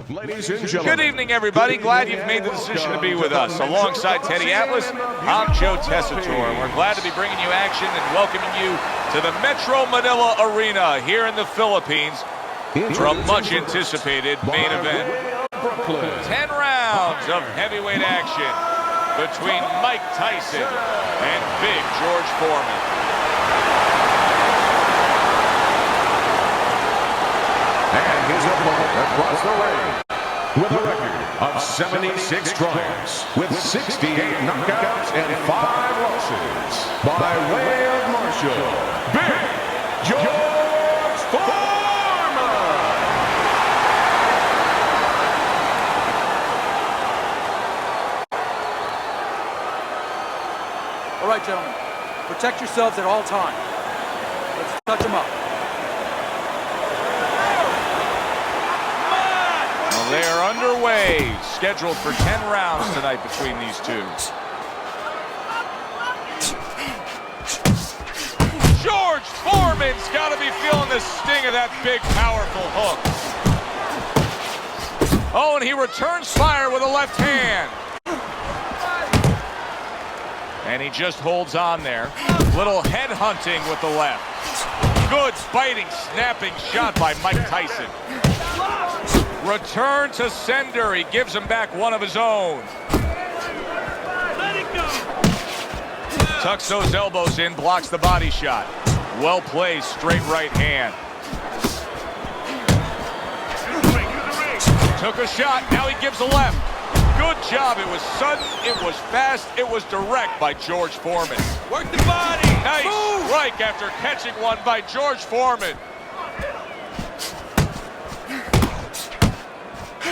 Ladies and gentlemen. Good evening, everybody. Glad you've made the decision to be with us. Alongside Teddy Atlas, I'm Joe Tessitore. We're glad to be bringing you action and welcoming you to the Metro Manila Arena here in the Philippines for a much-anticipated main event. 10 rounds of heavyweight action between Mike Tyson and Big George Foreman. And his opponent across the ring with a record of 76 triumphs with 68 knockouts and 5 losses by way of Marshall, Big George Foreman. All right, gentlemen, protect yourselves at all times. Let's touch them up. They are underway, scheduled for 10 rounds tonight between these two. George Foreman's got to be feeling the sting of that big, powerful hook. Oh, and he returns fire with a left hand. And he just holds on there. Little head hunting with the left. Good, biting, snapping shot by Mike Tyson. Return to sender. He gives him back one of his own. Let it go. Tucks those elbows in, blocks the body shot. Well placed, straight right hand. Took a shot, now he gives a left. Good job. It was sudden, it was fast, it was direct by George Foreman. Work the body. Nice strike after catching one by George Foreman.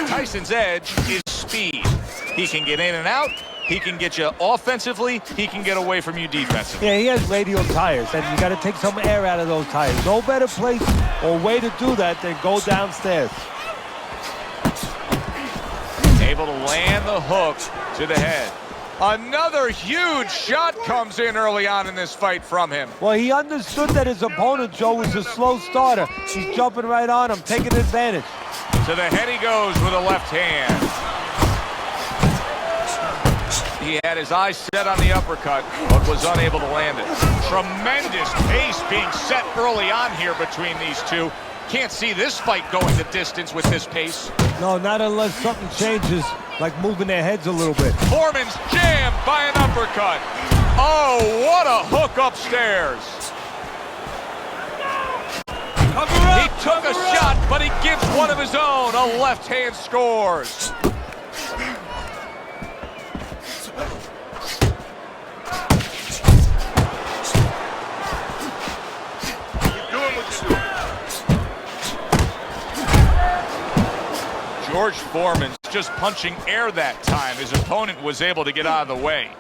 Tyson's edge is speed. He can get in and out. He can get you offensively. He can get away from you defensively. Yeah, he has radial tires, and you got to take some air out of those tires. No better place or way to do that than go downstairs. Able to land the hook to the head. Another huge shot comes in early on in this fight from him. Well, he understood that his opponent, Joe, was a slow starter. He's jumping right on him, taking advantage. To the head he goes with a left hand. He had his eyes set on the uppercut, but was unable to land it. Tremendous pace being set early on here between these two. Can't see this fight going the distance with this pace. No, not unless something changes, like moving their heads a little bit. Foreman's jammed by an uppercut. Oh, what a hook upstairs. He took a shot, but he gives one of his own. A left hand scores. George Foreman's just punching air that time. His opponent was able to get out of the way.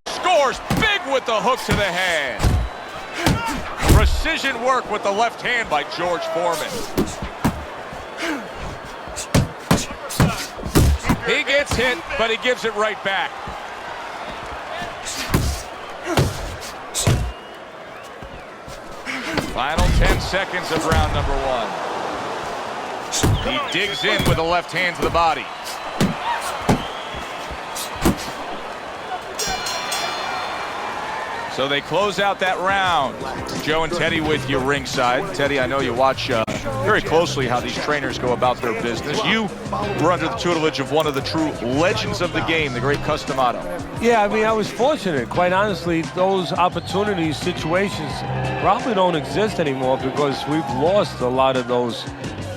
Scores big with the hook to the head. Precision work with the left hand by George Foreman. He gets hit, but he gives it right back. Final 10 seconds of round number 1. He digs in with a left hand to the body. So they close out that round. Joe and Teddy with you ringside. Teddy, I know you watch very closely how these trainers go about their business. You were under the tutelage of one of the true legends of the game, the great Customato. Yeah, I mean, I was fortunate. Quite honestly, those opportunities, situations probably don't exist anymore because we've lost a lot of those,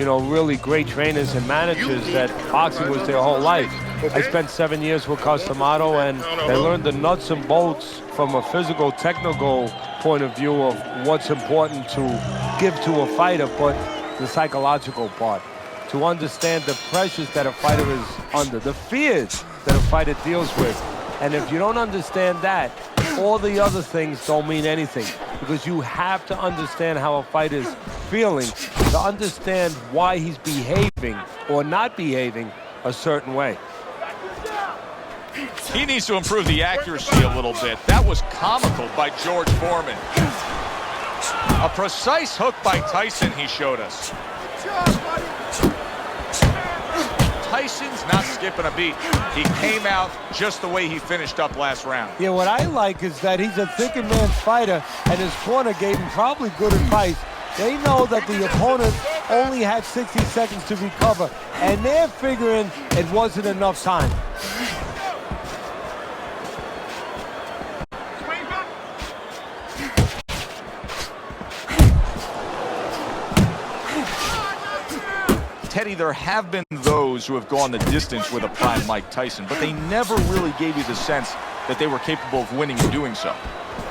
you know, really great trainers and managers that boxing was their whole life. I spent 7 years with Customato, and they learned the nuts and bolts from a physical, technical point of view of what's important to give to a fighter, but the psychological part, to understand the pressures that a fighter is under, the fears that a fighter deals with. And if you don't understand that, all the other things don't mean anything, because you have to understand how a fighter is feeling to understand why he's behaving or not behaving a certain way. He needs to improve the accuracy a little bit. That was comical by George Foreman. A precise hook by Tyson, he showed us. Tyson's not skipping a beat. He came out just the way he finished up last round. Yeah, what I like is that he's a thinking man fighter, and his corner gave him probably good advice. They know that the opponent only had 60 seconds to recover, and they're figuring it wasn't enough time. Teddy, there have been those who have gone the distance with a prime Mike Tyson, but they never really gave you the sense that they were capable of winning and doing so.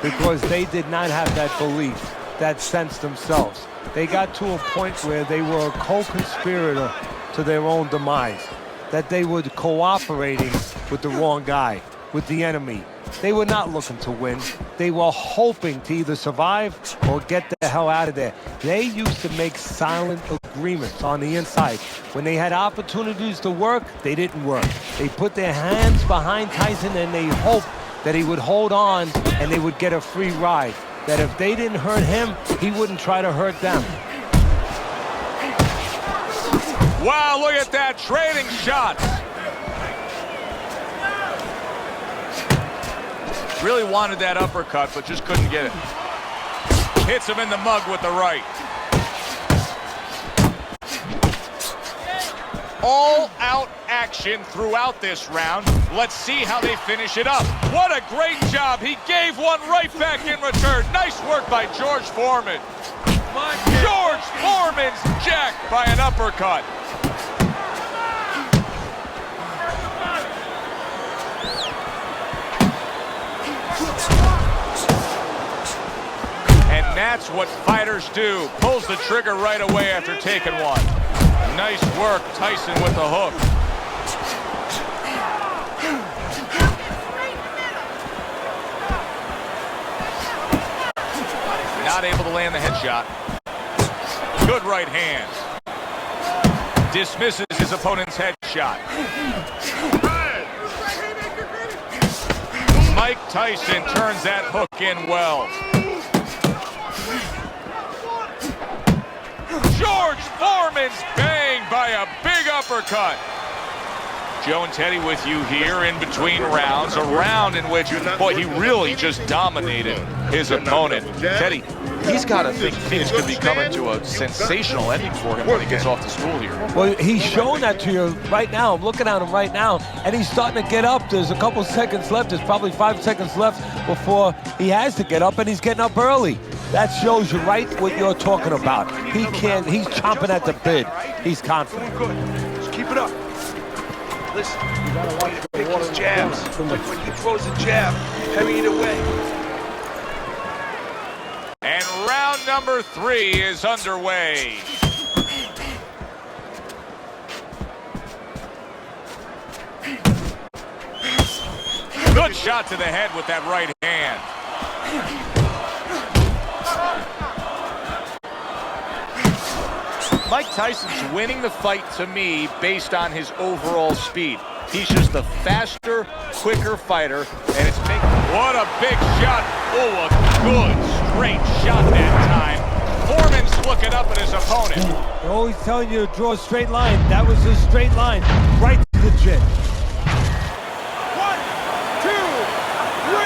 Because they did not have that belief, that sense themselves. They got to a point where they were a co-conspirator to their own demise, that they were cooperating with the wrong guy, with the enemy. They were not looking to win. They were hoping to either survive or get the hell out of there. They used to make silent agreements on the inside. When they had opportunities to work, they didn't work. They put their hands behind Tyson and they hoped that he would hold on and they would get a free ride. That if they didn't hurt him, he wouldn't try to hurt them. Wow, look at that, trading shots. Really wanted that uppercut, but just couldn't get it. Hits him in the mug with the right. All-out action throughout this round. Let's see how they finish it up. What a great job. He gave one right back in return. Nice work by George Foreman. George Foreman's jacked by an uppercut. And that's what fighters do. Pulls the trigger right away after taking one. Nice work, Tyson with the hook. Not able to land the headshot. Good right hand. Dismisses his opponent's headshot. Mike Tyson turns that hook in well. George Foreman's banged by a big uppercut. Joe and Teddy with you here in between rounds. A round in which, boy, he really just dominated his opponent. Teddy, he's got to think things could be coming to a sensational ending for him when he gets off the stool here. Well, he's showing that to you right now. I'm looking at him right now, and he's starting to get up. There's a couple seconds left. There's probably 5 seconds left before he has to get up, and he's getting up early. That shows you right what you're talking about. He's chomping at the bit. He's confident. Good. Just keep it up. Listen, you gotta watch pick his jabs. Like when he throws a jab, carry it away. And round number 3 is underway. Good shot to the head with that right hand. Mike Tyson's winning the fight to me based on his overall speed. He's just a faster, quicker fighter, and it's making... What a big shot. Oh, a good straight shot that time. Foreman's looking up at his opponent. They're always telling you to draw a straight line. That was a straight line, right to the chin. 1, 2, 3,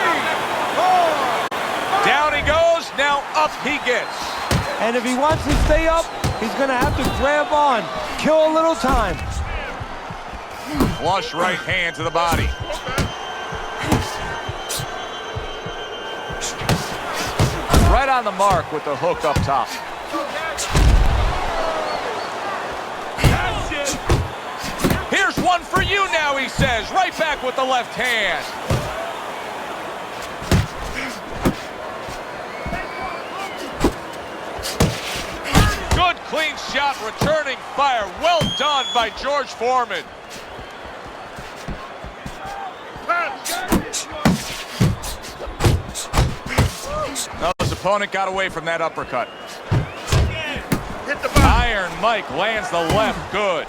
4. Down he goes, now up he gets. And if he wants to stay up, he's going to have to grab on, kill a little time. Flush right hand to the body. Right on the mark with the hook up top. Here's one for you now, he says. Right back with the left hand. Good clean shot, returning fire. Well done by George Foreman. No, his opponent got away from that uppercut. Hit the bottom. Iron Mike lands the left good.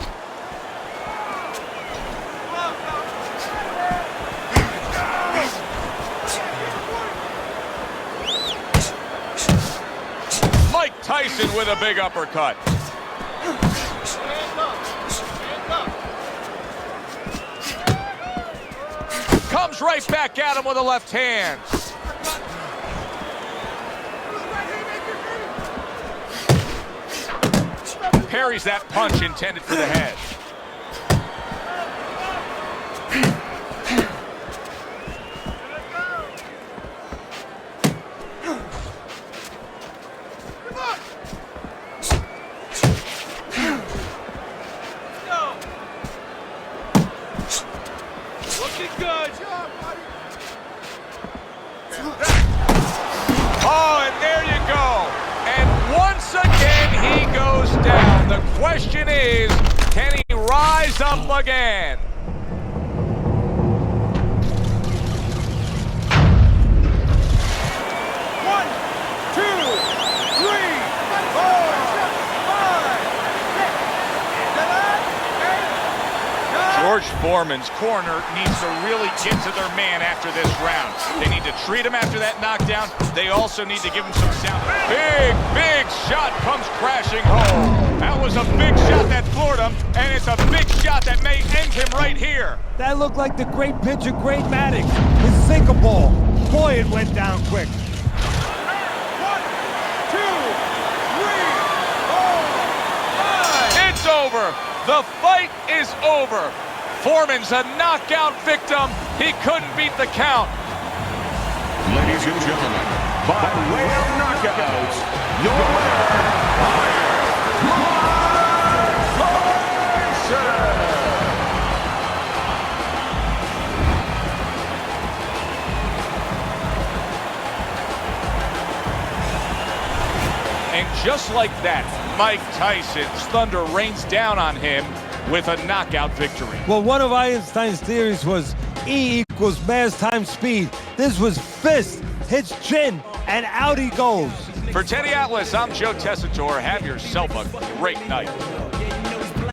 Tyson with a big uppercut. Comes right back at him with a left hand. Parries that punch intended for the head. Looking good. Oh, and there you go. And once again, he goes down. The question is, can he rise up again? One, two, three, four, five, six, seven, eight, nine. George Foreman's corner needs to really get to their man after this round. They need to treat him after that knockdown. They also need to give him some sound. Big shot comes crashing home. That was a big shot that floored him, and it's a big shot that may end him right here. That looked like the great pitcher, Great Maddox. His sinker ball. Boy, it went down quick. 1, 2, 3, 4, 5. It's over. The fight is over. Foreman's a knockout victim. He couldn't beat the count. Ladies and gentlemen, by way of knockouts, your winner, And just like that, Mike Tyson's thunder rains down on him with a knockout victory. Well, one of Einstein's theories was E equals mass times speed. This was fist, hits chin, and out he goes. For Teddy Atlas, I'm Joe Tessitore. Have yourself a great night.